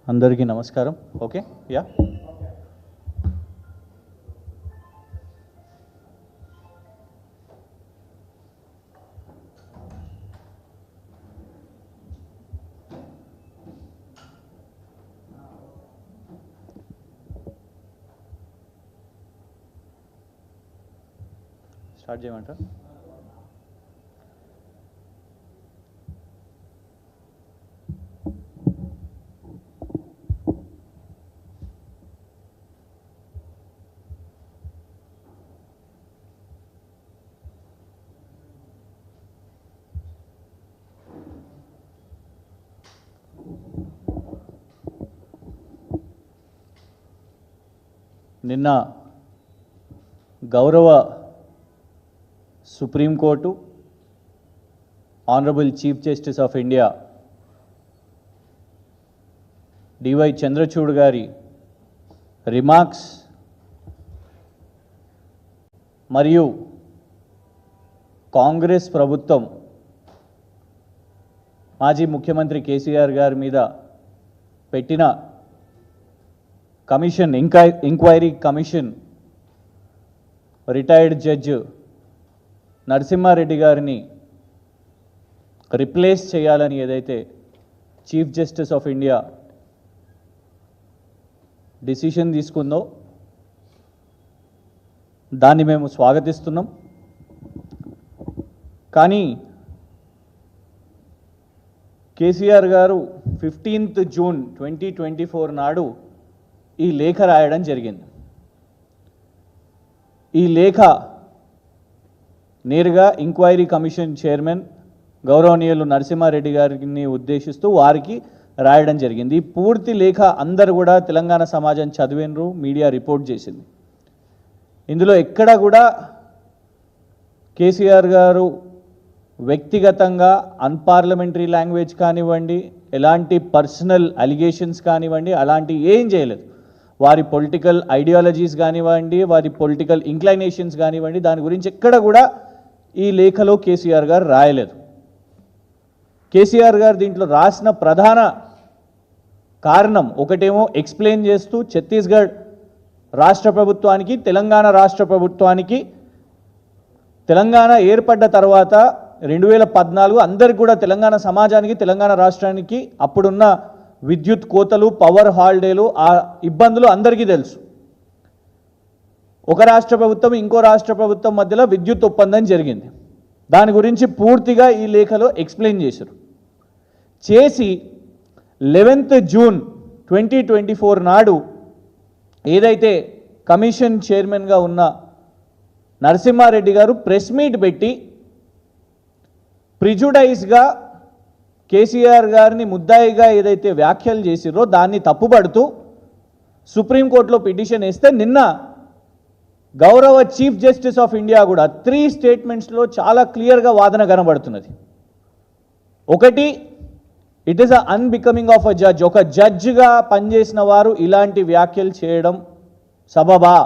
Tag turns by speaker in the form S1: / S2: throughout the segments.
S1: అందరికీ నమస్కారం. Okay, yeah start చేయమంటారా? నిన్న గౌరవ supreme court honourable chief justice of India D Y Chandrachud గారి రిమార్క్స్ మరియు కాంగ్రెస్ ప్రభుత్వం మాజీ ముఖ్యమంత్రి కేసీఆర్ గారి మీద పెట్టిన commission enquiry commission retired judge Narasimha Reddy గారిని రిప్లేస్ చేయాలని ఏదైతే chief justice of India decision తీసుకుందో దాన్ని మేము స్వాగతిస్తున్నాం. కానీ కేసీఆర్ గారు 15th జూన్ 2024 నాడు ఈ లేఖ రాయడం జరిగింది. ఈ లేఖ నేరుగా ఎంక్వైరీ కమిషన్ చైర్మన్ గౌరవనీయులు నరసింహారెడ్డి గారిని ఉద్దేశిస్తూ వారికి రాయడం జరిగింది. ఈ పూర్తి లేఖ అందరూ కూడా తెలంగాణ సమాజం చదివినరు, మీడియా రిపోర్ట్ చేసింది. ఇందులో ఎక్కడ కూడా కేసీఆర్ గారు వ్యక్తిగతంగా అన్పార్లమెంటరీ లాంగ్వేజ్ కానివ్వండి, ఎలాంటి పర్సనల్ అలిగేషన్స్ కానివ్వండి, అలాంటి ఏం చేయలేదు. వారి పొలిటికల్ ఐడియాలజీస్ కానివ్వండి, వారి పొలిటికల్ ఇంక్లైనేషన్స్ కానివ్వండి, దాని గురించి ఎక్కడ కూడా ఈ లేఖలో కేసీఆర్ గారు రాయలేదు. కేసీఆర్ గారు దీంట్లో రాసిన ప్రధాన కారణం ఒకటేమో ఎక్స్ప్లెయిన్ చేస్తూ ఛత్తీస్గఢ్ రాష్ట్ర ప్రభుత్వానికి, తెలంగాణ రాష్ట్ర ప్రభుత్వానికి తెలంగాణ ఏర్పడ్డ తర్వాత 2014 అందరికి కూడా తెలంగాణ సమాజానికి, తెలంగాణ రాష్ట్రానికి అప్పుడున్న విద్యుత్ కోతలు, పవర్ హాలిడేలు, ఆ ఇబ్బందులు అందరికీ తెలుసు. ఒక రాష్ట్ర ప్రభుత్వం ఇంకో రాష్ట్ర ప్రభుత్వం మధ్యలో విద్యుత్ ఒప్పందం జరిగింది. దాని గురించి పూర్తిగా ఈ లేఖలో ఎక్స్ప్లెయిన్ చేశారు. చేసి 11th జూన్ 2024 నాడు ఏదైతే కమిషన్ చైర్మన్గా ఉన్న నరసింహారెడ్డి గారు ప్రెస్ మీట్ పెట్టి ప్రిజుడైజ్గా కేసీఆర్ గారిని ముద్దాయిగా ఏదైతే వ్యాఖ్యలు చేసిరో దాన్ని తప్పుపడుతూ సుప్రీంకోర్టులో పిటిషన్ వేస్తే నిన్న గౌరవ చీఫ్ జస్టిస్ ఆఫ్ ఇండియా కూడా 3 స్టేట్మెంట్స్లో చాలా క్లియర్గా వాదన కనబడుతున్నది. ఒకటి, it is unbecoming of a judge. ఒక జడ్జిగా పనిచేసిన వారు ఇలాంటి వ్యాఖ్యలు చేయడం సబబా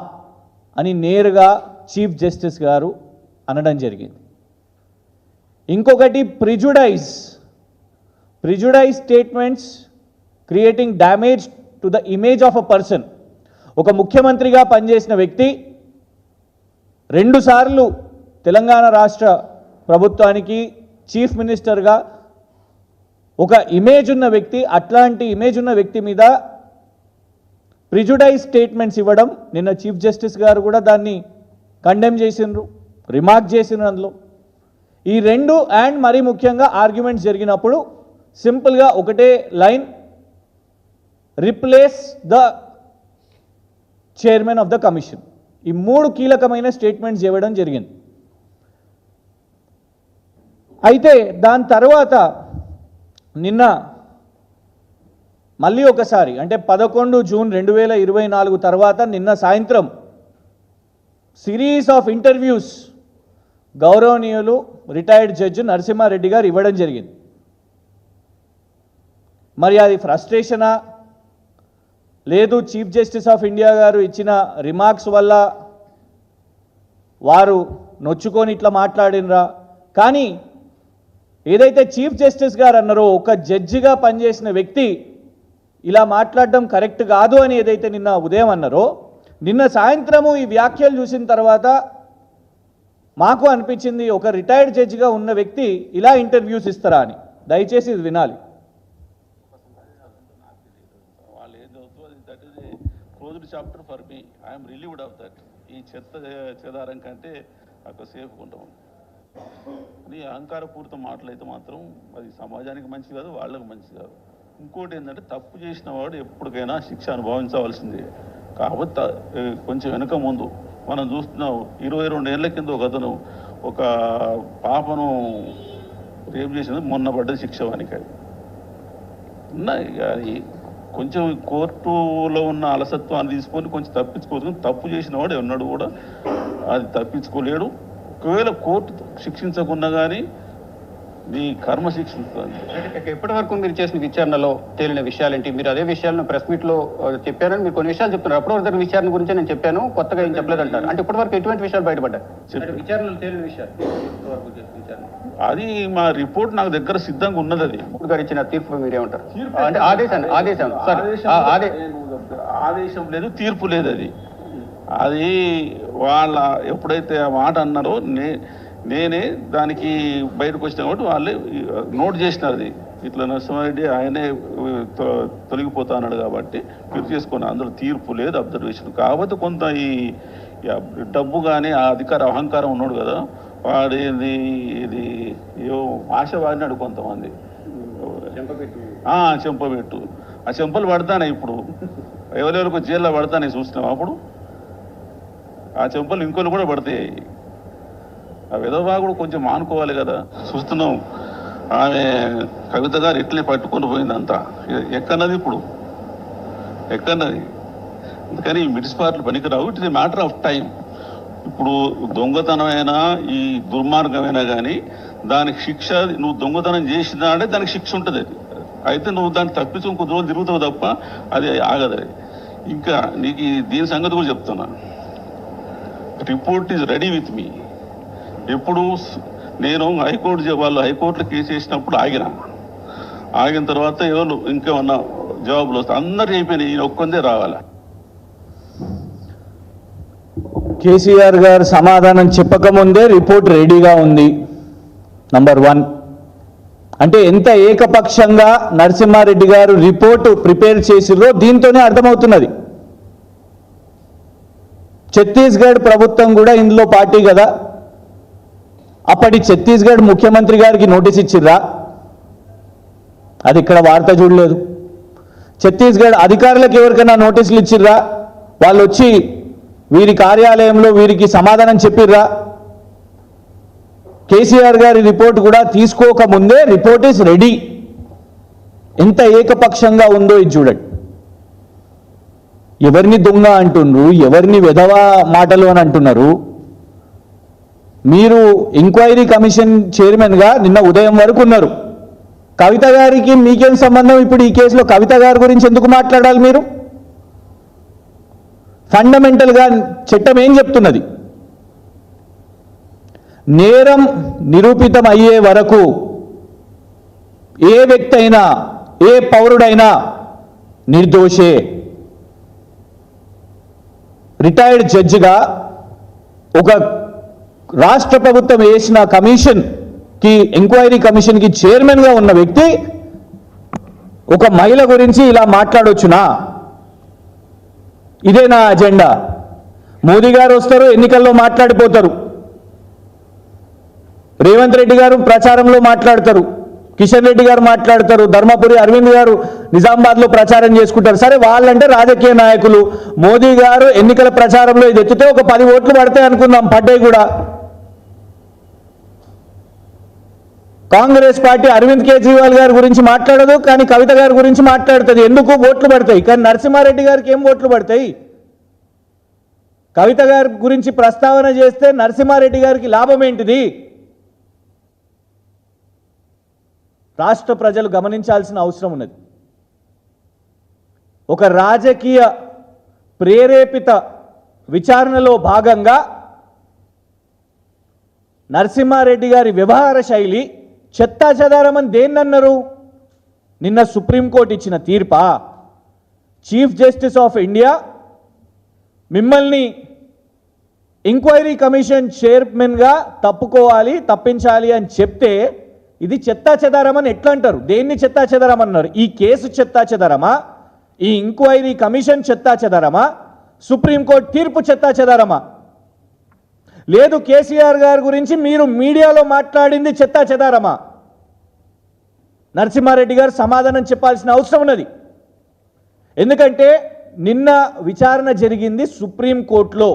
S1: అని నేరుగా చీఫ్ జస్టిస్ గారు అనడం జరిగింది. ఇంకొకటి, prejudice statements creating damage to the image of a person. ఒక ముఖ్యమంత్రిగా పనిచేసిన వ్యక్తి 2 సార్లు తెలంగాణ రాష్ట్ర ప్రభుత్వానికి చీఫ్ మినిస్టర్గా ఒక ఇమేజ్ ఉన్న వ్యక్తి, అట్లాంటి ఇమేజ్ ఉన్న వ్యక్తి మీద ప్రిజుడైజ్ స్టేట్మెంట్స్ ఇవ్వడం, నిన్న చీఫ్ జస్టిస్ గారు కూడా దాన్ని కండెమ్ చేసినారు, రిమార్క్ చేసినారు. అందులో ఈ 2 అండ్ మరీ ముఖ్యంగా ఆర్గ్యుమెంట్స్ జరిగినప్పుడు సింపుల్గా ఒకటే line, replace the chairman of the commission. ఈ 3 కీలకమైన స్టేట్మెంట్స్ ఇవ్వడం జరిగింది. అయితే దాని తర్వాత నిన్న మళ్ళీ ఒకసారి అంటే 11 జూన్ 2024 తర్వాత నిన్న సాయంత్రం సిరీస్ ఆఫ్ ఇంటర్వ్యూస్ గౌరవనీయులు రిటైర్డ్ జడ్జి నరసింహారెడ్డి గారు ఇవ్వడం జరిగింది. మరి అది ఫ్రస్ట్రేషనా లేదు చీఫ్ జస్టిస్ ఆఫ్ ఇండియా గారు ఇచ్చిన రిమార్క్స్ వల్ల వారు నొచ్చుకొని ఇట్లా మాట్లాడినరా, కానీ ఏదైతే చీఫ్ జస్టిస్ గారు అన్నారో ఒక జడ్జిగా పనిచేసిన వ్యక్తి ఇలా మాట్లాడడం కరెక్ట్ కాదు అని ఏదైతే నిన్న ఉదయం అన్నారో, నిన్న సాయంత్రము ఈ వ్యాఖ్యలు చూసిన తర్వాత మాకు అనిపించింది ఒక రిటైర్డ్ జడ్జిగా ఉన్న వ్యక్తి ఇలా ఇంటర్వ్యూస్ ఇస్తారా అని. దయచేసి ఇది వినాలి.
S2: Closed chapter for me, I'm relieved of that. ఈ చెత్త చెదారం కంటే అక్కడ సేఫ్గా ఉంటాం. అని అహంకారపూరిత మాటలైతే మాత్రం అది సమాజానికి మంచిది కాదు, వాళ్ళకు మంచిది కాదు. ఇంకోటి ఏంటంటే తప్పు చేసిన వాడు ఎప్పటికైనా శిక్ష అనుభవించవలసిందే. కాబట్టి కొంచెం వెనక ముందు మనం చూస్తున్నాం, 22 ఏళ్ల కింద ఒక అతను ఒక పాపను రేపు చేసినది మొన్న పడ్డది శిక్ష వానికి. అది కొంచెం కోర్టులో ఉన్న అలసత్వాన్ని తీసుకొని కొంచెం తప్పించుకోవచ్చు. తప్పు చేసిన వాడు ఉన్నాడు కూడా అది తప్పించుకోలేడు. ఒకవేళ కోర్టు శిక్షించకున్నా కానీ మీ కర్మ శిక్షిస్తుంది.
S3: ఎప్పటి వరకు మీరు చేసిన విచారణలో తేలిన విషయాలేంటి? మీరు అదే విషయాలను ప్రెస్ మీట్లో చెప్పారని మీరు కొన్ని విషయాలు చెప్తున్నారు. అప్పటి వరకు విచారణ గురించి నేను చెప్పాను, కొత్తగా ఏం చెప్పలేదంటారు. అంటే ఇప్పటి వరకు ఎటువంటి విషయాలు బయటపడ్డాయి? విచారణలో తేలిన విషయాలు
S2: అది మా రిపోర్ట్ నాకు దగ్గర సిద్ధంగా ఉన్నది. అది
S3: ఇప్పుడు గారు ఇచ్చిన తీర్పు మీరేమంటారు? అంటే
S2: ఆదేశం లేదు, తీర్పు లేదు. అది వాళ్ళ ఎప్పుడైతే ఆ మాట అన్నారో నేనే దానికి బయటకు వచ్చిన కాబట్టి వాళ్ళే నోట్ చేసినారు. అది ఇట్లా నరసింహారెడ్డి ఆయనే తొలగిపోతా అన్నాడు కాబట్టి మీరు చేసుకున్నారు. అందులో తీర్పు లేదు, అబ్జర్వేషన్. కాబట్టి కొంత ఈ డబ్బు కానీ ఆ అహంకారం ఉన్నాడు కదా, వాడు ఇది ఆశవాడినాడు కొంతమంది. చెంపబెట్టు ఆ చెంపలు పడతానే ఇప్పుడు ఎవరెవరికి జైల్లో పడతానే చూసినాం. అప్పుడు ఆ చెంపలు ఇంకోళ్ళు కూడా పడతాయి. ఆ విధవా కూడా కొంచెం మానుకోవాలి కదా. చూస్తున్నాం ఆమె కవిత గారు ఇట్లనే పట్టుకొని పోయిందంతా. ఎక్కన్నది ఇప్పుడు ఎక్కన్నది. అందుకని మున్సిపాలిటీ పనికిరావు. It is a matter of time. ఇప్పుడు దొంగతనమైనా ఈ దుర్మార్గమైనా కానీ దానికి శిక్ష, నువ్వు దొంగతనం చేసినా అంటే దానికి శిక్ష ఉంటుంది. అయితే నువ్వు దాన్ని తప్పించుకొని కొద్ది రోజులు తిరుగుతావు తప్ప అది ఆగదు. ఇంకా నీకు దీని సంగతి కూడా చెప్తున్నా. Report is ready with me. ఎప్పుడు నేను హైకోర్టులో కేసు వేసినప్పుడు ఆగిన తర్వాత ఎవరు ఇంకేమన్నా జవాబులు వస్తాయి. అందరు అయిపోయినాయి, ఈయన ఒక్కొందే రావాలి.
S1: కేసీఆర్ గారు సమాధానం చెప్పకముందే రిపోర్ట్ రెడీగా ఉంది. నంబర్ 1 అంటే ఎంత ఏకపక్షంగా నరసింహారెడ్డి గారు రిపోర్టు ప్రిపేర్ చేసిరో దీంతోనే అర్థమవుతున్నది. ఛత్తీస్గఢ్ ప్రభుత్వం కూడా ఇందులో పార్టీ కదా. అప్పటి ఛత్తీస్గఢ్ ముఖ్యమంత్రి గారికి నోటీస్ ఇచ్చిర్రా? అది ఇక్కడ వార్త చూడలేదు. ఛత్తీస్గఢ్ అధికారులకు ఎవరికైనా నోటీసులు ఇచ్చిర్రా? వాళ్ళు వచ్చి వీరి కార్యాలయంలో వీరికి సమాధానం చెప్పిర్రా? కేసీఆర్ గారి రిపోర్ట్ కూడా తీసుకోకముందే రిపోర్ట్ ఈస్ రెడీ. ఎంత ఏకపక్షంగా ఉందో ఇది చూడండి. ఎవరిని దొంగ అంటున్నారు, ఎవరిని వెధవా మాటలు అని అంటున్నారు. మీరు ఎంక్వైరీ కమిషన్ చైర్మన్గా నిన్న ఉదయం వరకు ఉన్నారు. కవిత గారికి మీకేం సంబంధం? ఇప్పుడు ఈ కేసులో కవిత గారి గురించి ఎందుకు మాట్లాడాలి మీరు? ఫండమెంటల్గా చట్టం ఏం చెప్తున్నది? నేరం నిరూపితం అయ్యే వరకు ఏ వ్యక్తి అయినా, ఏ పౌరుడైనా నిర్దోషే. రిటైర్డ్ జడ్జిగా ఒక రాష్ట్ర ప్రభుత్వం వేసిన కమిషన్కి, ఎంక్వైరీ కమిషన్కి చైర్మన్గా ఉన్న వ్యక్తి ఒక మహిళ గురించి ఇలా మాట్లాడొచ్చునా? ఇదే నా అజెండా. మోదీ గారు వస్తారు, ఎన్నికల్లో మాట్లాడిపోతారు. రేవంత్ రెడ్డి గారు ప్రచారంలో మాట్లాడతారు, కిషన్ రెడ్డి గారు మాట్లాడతారు, ధర్మపురి అరవింద్ గారు నిజామాబాద్లో ప్రచారం చేసుకుంటారు. సరే, వాళ్ళంటే రాజకీయ నాయకులు. మోదీ గారు ఎన్నికల ప్రచారంలో ఇది ఎత్తితే ఒక 10 ఓట్లు పడతాయి అనుకుందాం, పడ్డాయి కూడా. కాంగ్రెస్ పార్టీ అరవింద్ కేజ్రీవాల్ గారి గురించి మాట్లాడదు, కానీ కవిత గారి గురించి మాట్లాడుతుంది. ఎందుకు? ఓట్లు పడతాయి. కానీ నరసింహారెడ్డి గారికి ఏం ఓట్లు పడతాయి? కవిత గారి గురించి ప్రస్తావన చేస్తే నరసింహారెడ్డి గారికి లాభం ఏంటిది? రాష్ట్ర ప్రజలు గమనించాల్సిన అవసరం ఉన్నది. ఒక రాజకీయ ప్రేరేపిత విచారణలో భాగంగా నరసింహారెడ్డి గారి వ్యవహార శైలి చెత్తాచెదారమని దేన్నన్నారు? నిన్న సుప్రీంకోర్టు ఇచ్చిన తీర్పా? చీఫ్ జస్టిస్ ఆఫ్ ఇండియా మిమ్మల్ని ఎంక్వైరీ కమిషన్ చైర్మన్గా తప్పించాలి అని చెప్తే ఇది చెత్తాచెదారమని ఎట్లా అంటారు? దేన్ని చెత్తాచెదారమన్నారు? ఈ కేసు చెత్తాచెదారమా? ఈ ఎంక్వైరీ కమిషన్ చెత్తాచెదారమా? సుప్రీంకోర్టు తీర్పు చెత్తాచెదారమా? లేదు కేసీఆర్ గారి గురించి మీరు మీడియాలో మాట్లాడింది చెత్తాచెదారమా? నరసింహారెడ్డి గారు సమాధానం చెప్పాల్సిన అవసరం ఉన్నది. ఎందుకంటే నిన్న విచారణ జరిగింది సుప్రీంకోర్టులో.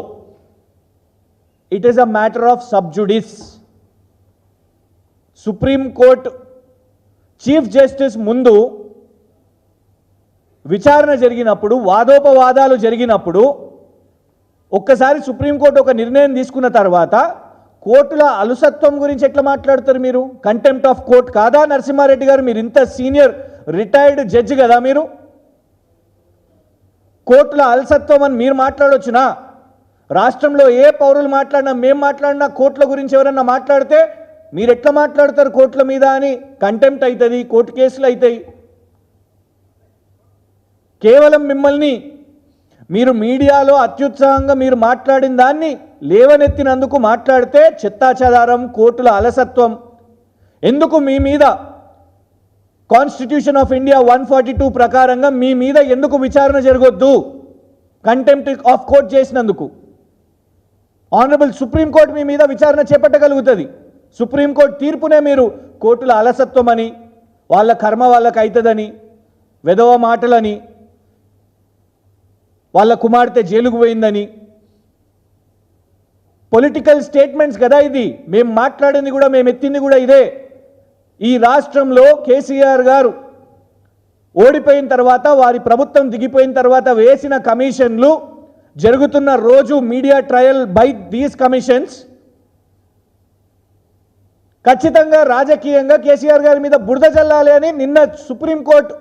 S1: It is a matter of sub judice. Supreme court chief justice ముందు విచారణ జరిగినప్పుడు, వాదోపవాదాలు జరిగినప్పుడు ఒక్కసారి సుప్రీంకోర్టు ఒక నిర్ణయం తీసుకున్న తర్వాత కోర్టుల అలుసత్వం గురించి ఎట్లా మాట్లాడతారు మీరు? కంటెంప్ట్ ఆఫ్ కోర్ట్ కాదా నరసింహారెడ్డి గారు? మీరు ఇంత సీనియర్ రిటైర్డ్ జడ్జి కదా మీరు? కోర్టుల అలసత్వం అని మీరు మాట్లాడొచ్చునా? రాష్ట్రంలో ఏ పౌరులు మాట్లాడినా, మేము మాట్లాడినా, కోర్టుల గురించి ఎవరన్నా మాట్లాడితే మీరు ఎట్లా మాట్లాడతారు కోర్టుల మీద అని కంటెంప్ట్ అవుతుంది, కోర్టు కేసులు అవుతాయి. కేవలం మిమ్మల్ని మీరు మీడియాలో అత్యుత్సాహంగా మీరు మాట్లాడిన దాన్ని లేవనెత్తినందుకు మాట్లాడితే చెత్తాచెదారం, కోర్టుల అలసత్వం. ఎందుకు మీ మీద కాన్స్టిట్యూషన్ ఆఫ్ ఇండియా 142 ప్రకారంగా మీ మీద ఎందుకు విచారణ జరగొద్దు? కంటెంప్ట్ ఆఫ్ కోర్ట్ చేసినందుకు ఆనరబుల్ సుప్రీంకోర్టు మీ మీద విచారణ చేపట్టగలుగుతుంది. సుప్రీంకోర్టు తీర్పునే మీరు కోర్టుల అలసత్వం అని, వాళ్ళ కర్మ వాళ్ళకి అవుతుందని, వెధవ మాటలని, వాళ్ళ కుమార్తె జైలుకు పోయిందని, పొలిటికల్ స్టేట్మెంట్స్ కదా ఇది. మేము మాట్లాడింది కూడా, మేము ఎత్తింది కూడా ఇదే. ఈ రాష్ట్రంలో కేసీఆర్ గారు ఓడిపోయిన తర్వాత, వారి ప్రభుత్వం దిగిపోయిన తర్వాత వేసిన కమిషన్లు జరుగుతున్న రోజు media trial by these commissions ఖచ్చితంగా రాజకీయంగా కేసీఆర్ గారి మీద బురద జల్లాలి అని నిన్న సుప్రీంకోర్టు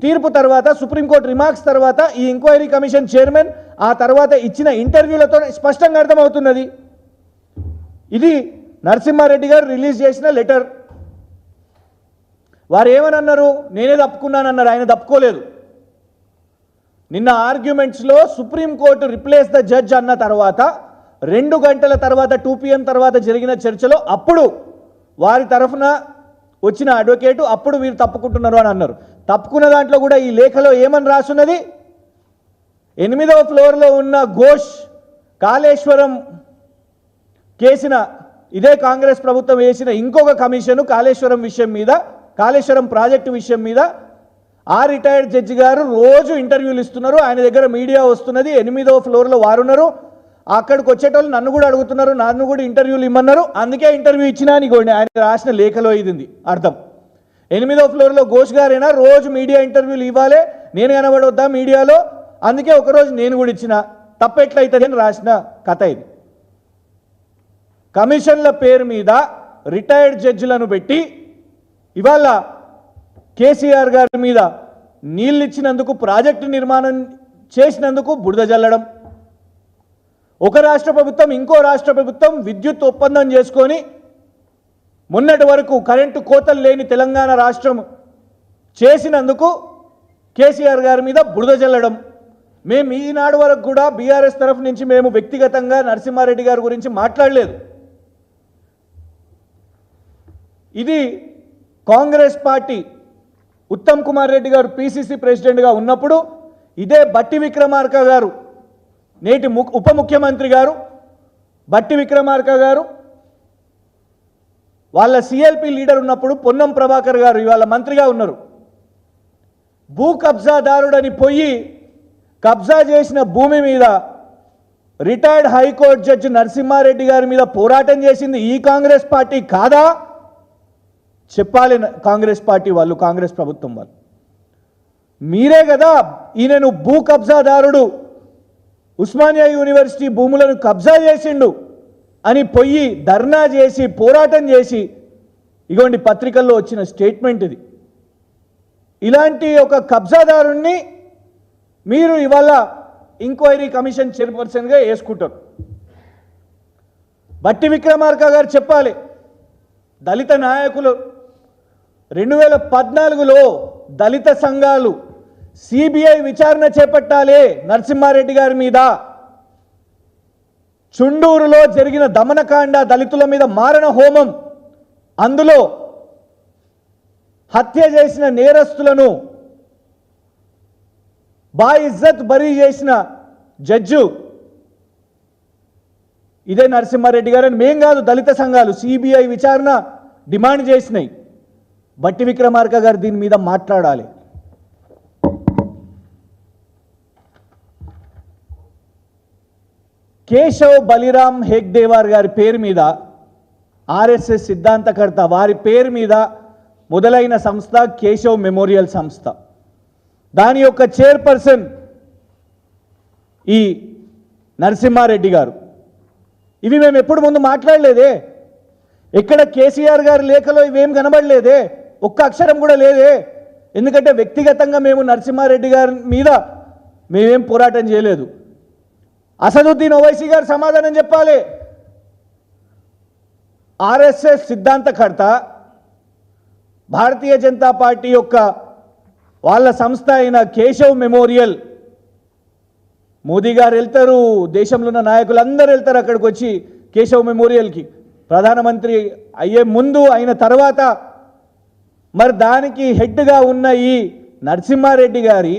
S1: తీర్పు తర్వాత, సుప్రీంకోర్టు రిమార్క్స్ తర్వాత ఈ ఎంక్వైరీ కమిషన్ చైర్మన్ ఆ తర్వాత ఇచ్చిన ఇంటర్వ్యూలతో స్పష్టంగా అర్థమవుతున్నది. ఇది నరసింహారెడ్డి గారు రిలీజ్ చేసిన లెటర్. వారు ఏమని అన్నారు? నేనే తప్పుకున్నానన్నారు. ఆయన తప్పుకోలేదు. నిన్న ఆర్గ్యుమెంట్స్లో సుప్రీంకోర్టు రిప్లేస్ ద జడ్జ్ అన్న తర్వాత 2 గంటల తర్వాత 2 PM తర్వాత జరిగిన చర్చలో అప్పుడు వారి తరఫున వచ్చిన అడ్వకేటు అప్పుడు వీరు తప్పుకుంటున్నారు అని అన్నారు. తప్పుకున్న దాంట్లో కూడా ఈ లేఖలో ఏమని రాసున్నది? 8వ ఫ్లోర్లో ఉన్న ఘోష్ కాళేశ్వరం కేసిన, ఇదే కాంగ్రెస్ ప్రభుత్వం వేసిన ఇంకొక కమిషను కాళేశ్వరం విషయం మీద, కాళేశ్వరం ప్రాజెక్టు విషయం మీద ఆ రిటైర్డ్ జడ్జి గారు రోజు ఇంటర్వ్యూలు ఇస్తున్నారు. ఆయన దగ్గర మీడియా వస్తున్నది. 8వ ఫ్లోర్లో వారున్నారు. అక్కడికి వచ్చేటోళ్ళు నన్ను కూడా అడుగుతున్నారు, నన్ను కూడా ఇంటర్వ్యూలు ఇమ్మన్నారు. అందుకే ఇంటర్వ్యూ ఇచ్చినా అని ఆయన రాసిన లేఖలో ఇది అర్థం. 8వ ఫ్లోర్లో ఘోష్ గారైనా రోజు మీడియా ఇంటర్వ్యూలు ఇవ్వాలి, నేను కనబడొద్దా మీడియాలో? అందుకే ఒకరోజు నేను కూడా ఇచ్చిన. తప్పెట్లయితుంది అని రాసిన కథ ఇది. కమిషన్ల పేరు మీద రిటైర్డ్ జడ్జిలను పెట్టి ఇవాళ కేసీఆర్ గారి మీద నీళ్ళు ఇచ్చినందుకు, ప్రాజెక్టు నిర్మాణం చేసినందుకు బురద జల్లడం. ఒక రాష్ట్ర ప్రభుత్వం ఇంకో రాష్ట్ర ప్రభుత్వం విద్యుత్ ఒప్పందం చేసుకొని మొన్నటి వరకు కరెంటు కోతలు లేని తెలంగాణ రాష్ట్రం చేసినందుకు కేసీఆర్ గారి మీద బురద జల్లడం. మేము ఈనాడు వరకు కూడా బీఆర్ఎస్ తరఫు నుంచి మేము వ్యక్తిగతంగా నరసింహారెడ్డి గారి గురించి మాట్లాడలేదు. ఇది కాంగ్రెస్ పార్టీ ఉత్తమ్ కుమార్ రెడ్డి గారు పిసిసి ప్రెసిడెంట్గా ఉన్నప్పుడు ఇదే బట్టి విక్రమార్క గారు, నేటి ఉప ముఖ్యమంత్రి గారు బట్టి విక్రమార్క గారు, వాళ్ళ సిఎల్పి లీడర్ ఉన్నప్పుడు పొన్నం ప్రభాకర్ గారు ఇవాళ మంత్రిగా ఉన్నారు. భూ కబ్జాదారుడని పోయి కబ్జా చేసిన భూమి మీద రిటైర్డ్ హైకోర్టు జడ్జి నరసింహారెడ్డి గారి మీద పోరాటం చేసింది ఈ కాంగ్రెస్ పార్టీ కాదా? చెప్పాలి కాంగ్రెస్ పార్టీ వాళ్ళు, కాంగ్రెస్ ప్రభుత్వం వాళ్ళు. మీరే కదా ఈయనను భూ కబ్జాదారుడు, ఉస్మానియా యూనివర్సిటీ భూములను కబ్జా చేసిండు అని పోయి ధర్నా చేసి పోరాటం చేసి, ఇగోండి పత్రికల్లో వచ్చిన స్టేట్మెంట్ ఇది. ఇలాంటి ఒక కబ్జాదారుణ్ణి మీరు ఇవాళ ఎంక్వైరీ కమిషన్ చైర్పర్సన్గా వేసుకుంటారు. బట్టి విక్రమార్క గారు చెప్పాలి, దళిత నాయకులు 2014లో దళిత సంఘాలు సిబిఐ విచారణ చేపట్టాలి నరసింహారెడ్డి గారి మీద, చుండూరులో జరిగిన దమనకాండ, దళితుల మీద మారణ హోమం, అందులో హత్య చేసిన నేరస్తులను బాయిజ్జత్ బరీ చేసిన జడ్జు ఇదే నరసింహారెడ్డి గారు అని మేం కాదు, దళిత సంఘాలు సిబిఐ విచారణ డిమాండ్ చేసినాయి. బట్టి విక్రమార్క గారు దీని మీద మాట్లాడాలి. కేశవ్ బలిరామ్ హెగ్డేవార్ గారి పేరు మీద, ఆర్ఎస్ఎస్ సిద్ధాంతకర్త వారి పేరు మీద మొదలైన సంస్థ కేశవ్ మెమోరియల్ సంస్థ. దాని యొక్క చైర్పర్సన్ ఈ నరసింహారెడ్డి గారు. ఇవి మేము ఎప్పుడు ముందు మాట్లాడలేదే, ఎక్కడ కేసీఆర్ గారి లేఖలో ఇవేం కనబడలేదే, ఒక్క అక్షరం కూడా లేదే. ఎందుకంటే వ్యక్తిగతంగా మేము నరసింహారెడ్డి గారి మీద మేమేం పోరాటం చేయలేదు. అసదుద్దీన్ ఓవైసీ గారు సమాధానం చెప్పాలి. ఆర్ఎస్ఎస్ సిద్ధాంతకర్త, భారతీయ జనతా పార్టీ యొక్క వాళ్ళ సంస్థ అయిన కేశవ్ మెమోరియల్, మోదీ గారు వెళ్తారు, దేశంలో ఉన్న నాయకులందరూ వెళ్తారు అక్కడికి వచ్చి కేశవ్ మెమోరియల్కి, ప్రధానమంత్రి అయ్యే ముందు అయిన తర్వాత. మరి దానికి హెడ్గా ఉన్న ఈ నరసింహారెడ్డి గారి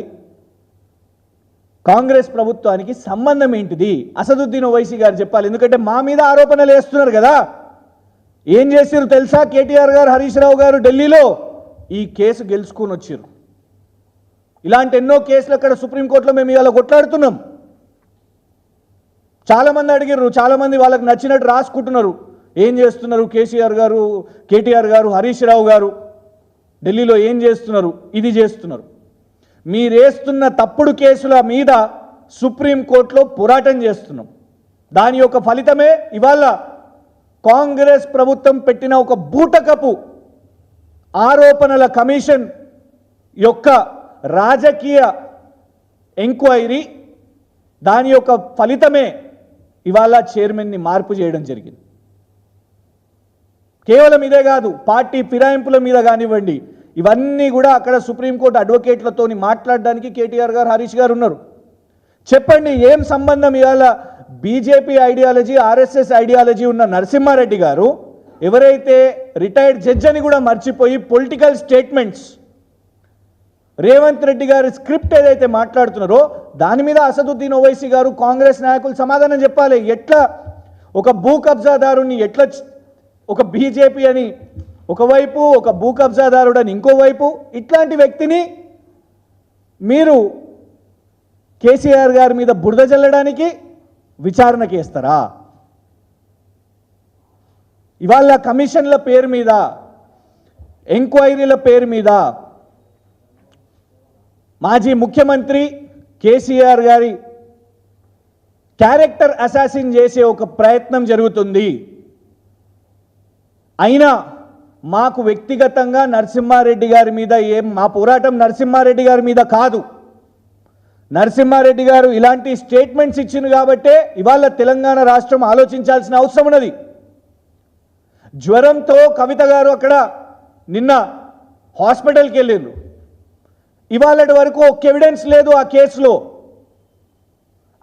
S1: కాంగ్రెస్ ప్రభుత్వానికి సంబంధం ఏంటిది? అసదుద్దీన్ ఓవైసీ గారు చెప్పాలి. ఎందుకంటే మా మీద ఆరోపణలు వేస్తున్నారు కదా. ఏం చేసిరు తెలుసా? కేటీఆర్ గారు, హరీష్ రావు గారు ఢిల్లీలో ఈ కేసు గెలుచుకొని వచ్చారు. ఇలాంటి ఎన్నో కేసులు అక్కడ సుప్రీంకోర్టులో మేము ఇవాళ కొట్లాడుతున్నాం. చాలామంది అడిగారు, చాలామంది వాళ్ళకి నచ్చినట్టు రాసుకుంటున్నారు. ఏం చేస్తున్నారు కేసీఆర్ గారు, కేటీఆర్ గారు, హరీష్ రావు గారు ఢిల్లీలో ఏం చేస్తున్నారు? ఇది చేస్తున్నారు. మీరేస్తున్న తప్పుడు కేసుల మీద సుప్రీంకోర్టులో పోరాటం చేస్తున్నాం. దాని యొక్క ఫలితమే ఇవాళ కాంగ్రెస్ ప్రభుత్వం పెట్టిన ఒక బూటకపు ఆరోపణల కమిషన్ యొక్క రాజకీయ ఎంక్వైరీ, దాని యొక్క ఫలితమే ఇవాళ చైర్మన్ని మార్పు చేయడం జరిగింది. కేవలం ఇదే కాదు, పార్టీ ఫిరాయింపుల మీద కానివ్వండి, ఇవన్నీ కూడా అక్కడ సుప్రీంకోర్టు అడ్వకేట్లతో మాట్లాడడానికి కేటీఆర్ గారు, హరీష్ గారు ఉన్నారు. చెప్పండి, ఏం సంబంధం ఇవాళ బీజేపీ ఐడియాలజీ, ఆర్ఎస్ఎస్ ఐడియాలజీ ఉన్న నరసింహారెడ్డి గారు ఎవరైతే రిటైర్డ్ జడ్జి అని కూడా మర్చిపోయి పొలిటికల్ స్టేట్మెంట్స్, రేవంత్ రెడ్డి గారి స్క్రిప్ట్ ఏదైతే మాట్లాడుతున్నారో దాని మీద అసదుద్దీన్ ఓవైసీ గారు, కాంగ్రెస్ నాయకులు సమాధానం చెప్పాలి. ఎట్లా ఒక భూ కబ్జాదారుని, ఎట్లా ఒక బీజేపీ అని ఒకవైపు, ఒక భూ కబ్జాదారుడు అని ఇంకోవైపు, ఇట్లాంటి వ్యక్తిని మీరు కేసీఆర్ గారి మీద బురద జల్లడానికి విచారణకి వేస్తారా? ఇవాళ కమిషన్ల పేరు మీద, ఎంక్వైరీల పేరు మీద మాజీ ముఖ్యమంత్రి కేసీఆర్ గారి క్యారెక్టర్ అసాసిన్ చేసే ఒక ప్రయత్నం జరుగుతుంది. అయినా మాకు వ్యక్తిగతంగా నరసింహారెడ్డి గారి మీద మా పోరాటం నరసింహారెడ్డి గారి మీద కాదు. నరసింహారెడ్డి గారు ఇలాంటి స్టేట్మెంట్స్ ఇచ్చింది కాబట్టే ఇవాళ తెలంగాణ రాష్ట్రం ఆలోచించాల్సిన అవసరం ఉన్నది. జ్వరంతో కవిత గారు అక్కడ నిన్న హాస్పిటల్కి వెళ్ళారు. ఇవాళటి వరకు ఒక ఎవిడెన్స్ లేదు ఆ కేసులో.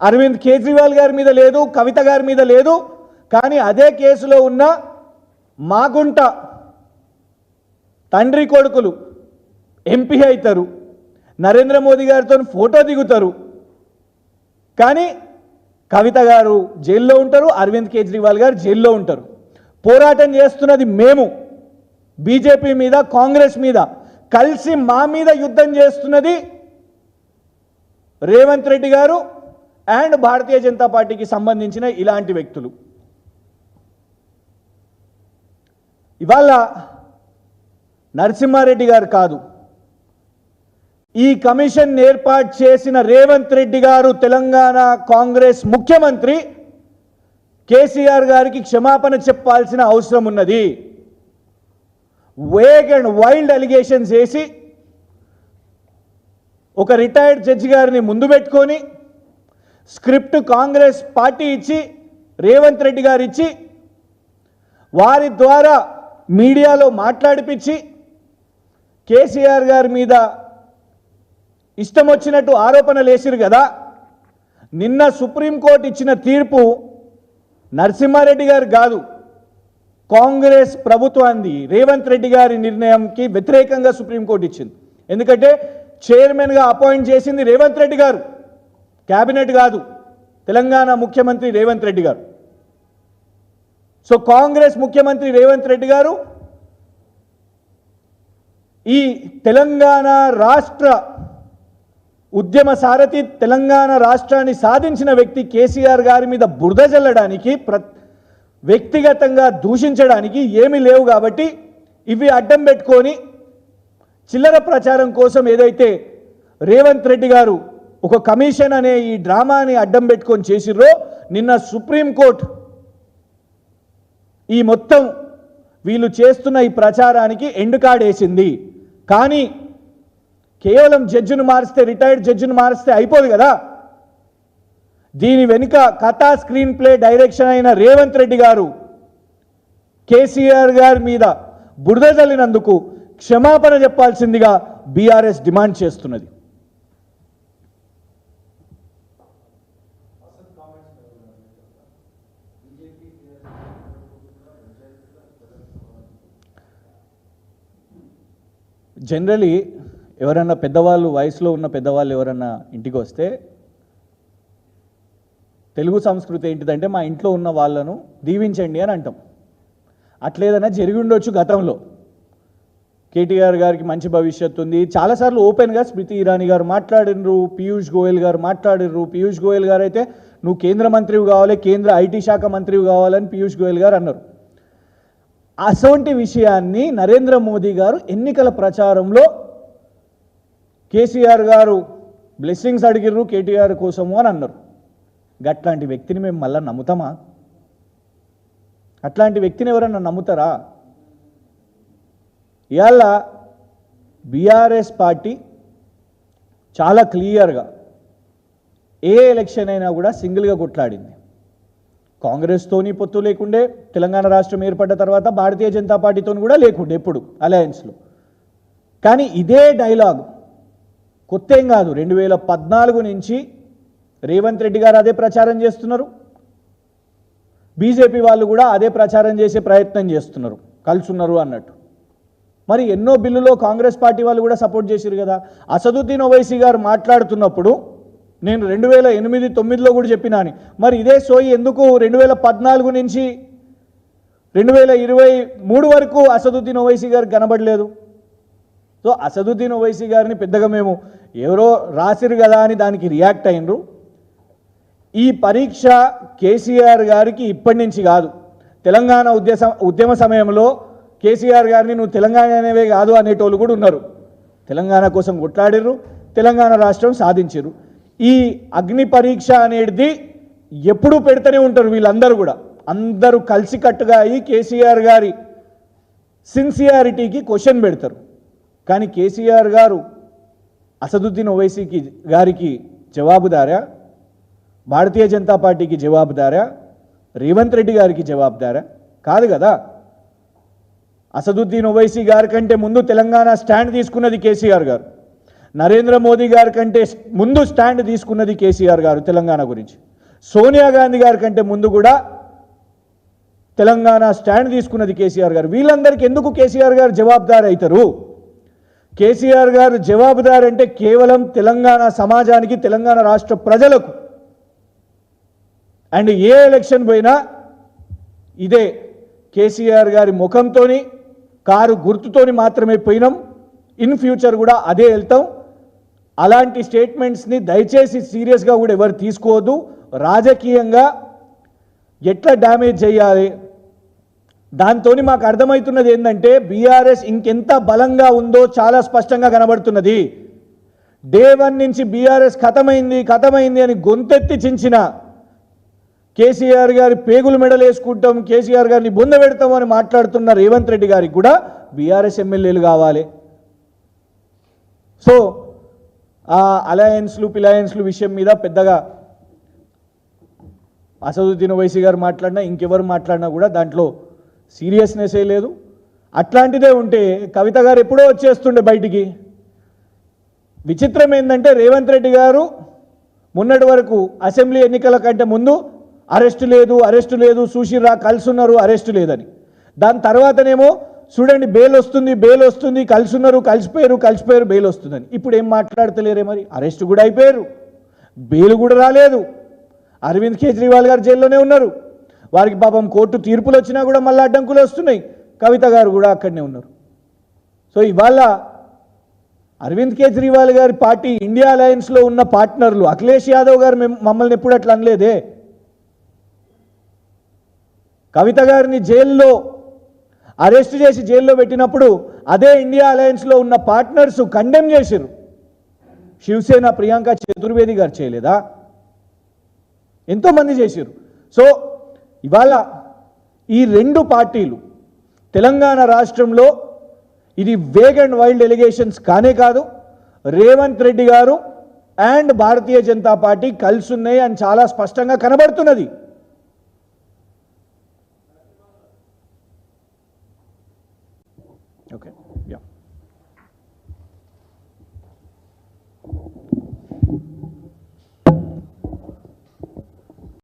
S1: అరవింద్ కేజ్రీవాల్ గారి మీద లేదు, కవిత గారి మీద లేదు. కానీ అదే కేసులో ఉన్న మాగుంట తండ్రి కొడుకులు ఎంపీ అవుతారు, నరేంద్ర మోదీ గారితో ఫోటో దిగుతారు. కానీ కవిత గారు జైల్లో ఉంటారు, అరవింద్ కేజ్రీవాల్ గారు జైల్లో ఉంటారు. పోరాటం చేస్తున్నది మేము, బీజేపీ మీద, కాంగ్రెస్ మీద కలిసి మా మీద యుద్ధం చేస్తున్నది రేవంత్ రెడ్డి గారు అండ్ భారతీయ జనతా పార్టీకి సంబంధించిన ఇలాంటి వ్యక్తులు. ఇవాళ నరసింహారెడ్డి గారు కాదు, ఈ కమిషన్ ఏర్పాటు చేసిన రేవంత్ రెడ్డి గారు, తెలంగాణ కాంగ్రెస్ ముఖ్యమంత్రి కేసీఆర్ గారికి క్షమాపణ చెప్పాల్సిన అవసరం ఉన్నది. వేగ్ అండ్ వైల్డ్ అలిగేషన్స్ వేసి ఒక రిటైర్డ్ జడ్జి గారిని ముందు పెట్టుకొని స్క్రిప్ట్ కాంగ్రెస్ పార్టీ ఇచ్చి రేవంత్ రెడ్డి గారు ఇచ్చి వారి ద్వారా మీడియాలో మాట్లాడిపించి కేసీఆర్ గారి మీద ఇష్టం వచ్చినట్టు ఆరోపణలు వేసిరు కదా. నిన్న సుప్రీంకోర్టు ఇచ్చిన తీర్పు నరసింహారెడ్డి గారు కాదు, కాంగ్రెస్ ప్రభుత్వాన్ని రేవంత్ రెడ్డి గారి నిర్ణయంకి వ్యతిరేకంగా సుప్రీంకోర్టు ఇచ్చింది. ఎందుకంటే చైర్మన్గా అపాయింట్ చేసింది రేవంత్ రెడ్డి గారు, క్యాబినెట్ కాదు, తెలంగాణ ముఖ్యమంత్రి రేవంత్ రెడ్డి గారు. సో కాంగ్రెస్ ముఖ్యమంత్రి రేవంత్ రెడ్డి గారు ఈ తెలంగాణ రాష్ట్ర ఉద్యమ సారథి, తెలంగాణ రాష్ట్రాన్ని సాధించిన వ్యక్తి కేసీఆర్ గారి మీద బురద జల్లడానికి, వ్యక్తిగతంగా దూషించడానికి ఏమీ లేవు. కాబట్టి ఇవి అడ్డం పెట్టుకొని చిల్లర ప్రచారం కోసం ఏదైతే రేవంత్ రెడ్డి గారు ఒక కమిషన్ అనే ఈ డ్రామాని అడ్డం పెట్టుకొని చేసిర్రో, నిన్న సుప్రీంకోర్టు ఈ మొత్తం వీళ్ళు చేస్తున్న ఈ ప్రచారానికి ఎండ్ కార్డ్ వేసింది. కానీ కేవలం జడ్జిని మారిస్తే, రిటైర్డ్ జడ్జిని మారిస్తే అయిపోదు కదా. దీని వెనుక కథా స్క్రీన్ ప్లే డైరెక్షన్ అయిన రేవంత్ రెడ్డి గారు కేసీఆర్ గారి మీద బురద జల్లినందుకు క్షమాపణ చెప్పాల్సిందిగా బీఆర్ఎస్ డిమాండ్ చేస్తున్నది. జనరలీ ఎవరన్నా పెద్దవాళ్ళు, వయసులో ఉన్న పెద్దవాళ్ళు ఎవరన్నా ఇంటికి వస్తే తెలుగు సంస్కృతి ఏంటిదంటే మా ఇంట్లో ఉన్న వాళ్ళను దీవించండి అని అంటాం. అట్లేదన్నా జరిగి ఉండొచ్చు గతంలో. కేటీఆర్ గారికి మంచి భవిష్యత్తు ఉంది, చాలాసార్లు ఓపెన్గా స్మృతి ఇరానీ గారు మాట్లాడినరు, పీయూష్ గోయల్ గారు మాట్లాడినరు. పీయూష్ గోయల్ గారు అయితే నువ్వు కేంద్ర మంత్రివి కావాలి, కేంద్ర ఐటీ శాఖ మంత్రివి కావాలని పీయూష్ గోయల్ గారు అన్నారు. అసొంటి విషయాన్ని నరేంద్ర మోదీ గారు ఎన్నికల ప్రచారంలో కేసీఆర్ గారు బ్లెస్సింగ్స్ అడిగిర్రు కేటీఆర్ కోసము అని అన్నారు. అట్లాంటి వ్యక్తిని మేము మళ్ళీ నమ్ముతామా? అట్లాంటి వ్యక్తిని ఎవరన్నా నమ్ముతారా? ఇవాళ బీఆర్ఎస్ పార్టీ చాలా క్లియర్గా ఏ ఎలక్షన్ అయినా కూడా సింగిల్గా కొట్లాడింది. కాంగ్రెస్తోని పొత్తు లేకుండే, తెలంగాణ రాష్ట్రం ఏర్పడ్డ తర్వాత భారతీయ జనతా పార్టీతో కూడా లేకుండే ఎప్పుడు అలయన్స్లో. కానీ ఇదే డైలాగ్ కొత్త ఏం కాదు. 2014 నుంచి రేవంత్ రెడ్డి గారు అదే ప్రచారం చేస్తున్నారు, బీజేపీ వాళ్ళు కూడా అదే ప్రచారం చేసే ప్రయత్నం చేస్తున్నారు, కలుసున్నారు అన్నట్టు. మరి ఎన్నో బిల్లులో కాంగ్రెస్ పార్టీ వాళ్ళు కూడా సపోర్ట్ చేశారు కదా. అసదుద్దీన్ ఓవైసీ గారు మాట్లాడుతున్నప్పుడు నేను 2008-9లో కూడా చెప్పినాను. మరి ఇదే సోయి ఎందుకు 2014 నుంచి 2023 వరకు అసదుద్దీన్ ఓవైసీ గారు కనబడలేదు? సో అసదుద్దీన్ ఓవైసీ గారిని పెద్దగా మేము ఎవరో రాసిరు కదా అని దానికి రియాక్ట్ అయినరు. ఈ పరీక్ష కేసీఆర్ గారికి ఇప్పటి నుంచి కాదు. తెలంగాణ ఉద్యమ సమయంలో కేసీఆర్ గారిని నువ్వు తెలంగాణ అనేవే కాదు అనేటోళ్ళు కూడా ఉన్నారు. తెలంగాణ కోసం కొట్లాడిర్రు, తెలంగాణ రాష్ట్రం సాధించారు. ఈ అగ్ని పరీక్ష అనేది ఎప్పుడూ పెడుతూనే ఉంటారు వీళ్ళందరూ కూడా. అందరూ కలిసికట్టుగా అయ్యి కేసీఆర్ గారి సిన్సియారిటీకి క్వశ్చన్ పెడతారు. కానీ కేసీఆర్ గారు అసదుద్దీన్ ఓవైసీ గారికి జవాబుదారా? భారతీయ జనతా పార్టీకి జవాబుదారా? రేవంత్ రెడ్డి గారికి జవాబుదారా? కాదు కదా. అసదుద్దీన్ ఓవైసీ గారి కంటే ముందు తెలంగాణ స్టాండ్ తీసుకున్నది కేసీఆర్ గారు. నరేంద్ర మోదీ గారి కంటే ముందు స్టాండ్ తీసుకున్నది కేసీఆర్ గారు తెలంగాణ గురించి. సోనియా గాంధీ గారి కంటే ముందు కూడా తెలంగాణ స్టాండ్ తీసుకున్నది కేసీఆర్ గారు. వీళ్ళందరికీ ఎందుకు కేసీఆర్ గారు జవాబుదారు అవుతారు? కేసీఆర్ గారు జవాబుదారు అంటే కేవలం తెలంగాణ సమాజానికి, తెలంగాణ రాష్ట్ర ప్రజలకు. అండ్ ఏ ఎలక్షన్ పోయినా ఇదే కేసీఆర్ గారి ముఖంతోని, కారు గుర్తుతోని మాత్రమే పోయినాం. ఇన్ ఫ్యూచర్ కూడా అదే వెళ్తాం. అలాంటి స్టేట్మెంట్స్ని దయచేసి సీరియస్గా కూడా ఎవరు తీసుకోవద్దు. రాజకీయంగా ఎట్లా డ్యామేజ్ చేయాలి, దాంతో మాకు అర్థమవుతున్నది ఏంటంటే బీఆర్ఎస్ ఇంకెంత బలంగా ఉందో చాలా స్పష్టంగా కనబడుతున్నది. డే 1 నుంచి బీఆర్ఎస్ ఖతమైంది అని గొంతెత్తి చించిన కేసీఆర్ గారి పేగులు మెడలు వేసుకుంటాం, కేసీఆర్ గారిని బొంద పెడతాం అని మాట్లాడుతున్న రేవంత్ రెడ్డి గారికి కూడా బీఆర్ఎస్ ఎమ్మెల్యేలు కావాలి. సో ఆ అలయన్స్లు పిలయన్స్లు విషయం మీద పెద్దగా అసదుద్దీన్ ఓవైసీ గారు మాట్లాడినా ఇంకెవరు మాట్లాడినా కూడా దాంట్లో సీరియస్నెస్సే లేదు. అట్లాంటిదే ఉంటే కవిత గారు ఎప్పుడో వచ్చేస్తుండే బయటికి. విచిత్రం ఏంటంటే రేవంత్ రెడ్డి గారు మొన్నటి వరకు అసెంబ్లీ ఎన్నికల కంటే ముందు అరెస్టు లేదు సుశీర్రా కలుసున్నారు అరెస్టు లేదని, దాని తర్వాతనేమో చూడండి బెయిల్ వస్తుంది కలుసున్నారు కలిసిపోయారు బెయిల్ వస్తుందని. ఇప్పుడు ఏం మాట్లాడతలేరే మరి? అరెస్టు కూడా అయిపోయారు, బెయిల్ కూడా రాలేదు. అరవింద్ కేజ్రీవాల్ గారు జైల్లోనే ఉన్నారు. వారికి పాపం కోర్టు తీర్పులు వచ్చినా కూడా మళ్ళీ అడ్డంకులు వస్తున్నాయి. కవిత గారు కూడా అక్కడనే ఉన్నారు. సో ఇవాళ అరవింద్ కేజ్రీవాల్ గారి పార్టీ ఇండియా అలయన్స్లో ఉన్న పార్ట్నర్లు అఖిలేష్ యాదవ్ గారు మమ్మల్ని ఎప్పుడు అట్లా అనలేదే. కవిత గారిని జైల్లో అరెస్ట్ చేసి జైల్లో పెట్టినప్పుడు అదే ఇండియా అలయన్స్లో ఉన్న పార్ట్నర్స్ కండెమ్ చేశారు. శివసేన ప్రియాంక చతుర్వేది గారు చేయలేదా? ఎంతోమంది చేశారు. సో ఇవాళ ఈ రెండు పార్టీలు తెలంగాణ రాష్ట్రంలో ఇది వేగ్ అండ్ వైల్డ్ ఎలిగేషన్స్ కానే కాదు. రేవంత్ రెడ్డి గారు అండ్ భారతీయ జనతా పార్టీ కలిసి ఉన్నాయి అని చాలా స్పష్టంగా కనబడుతున్నది.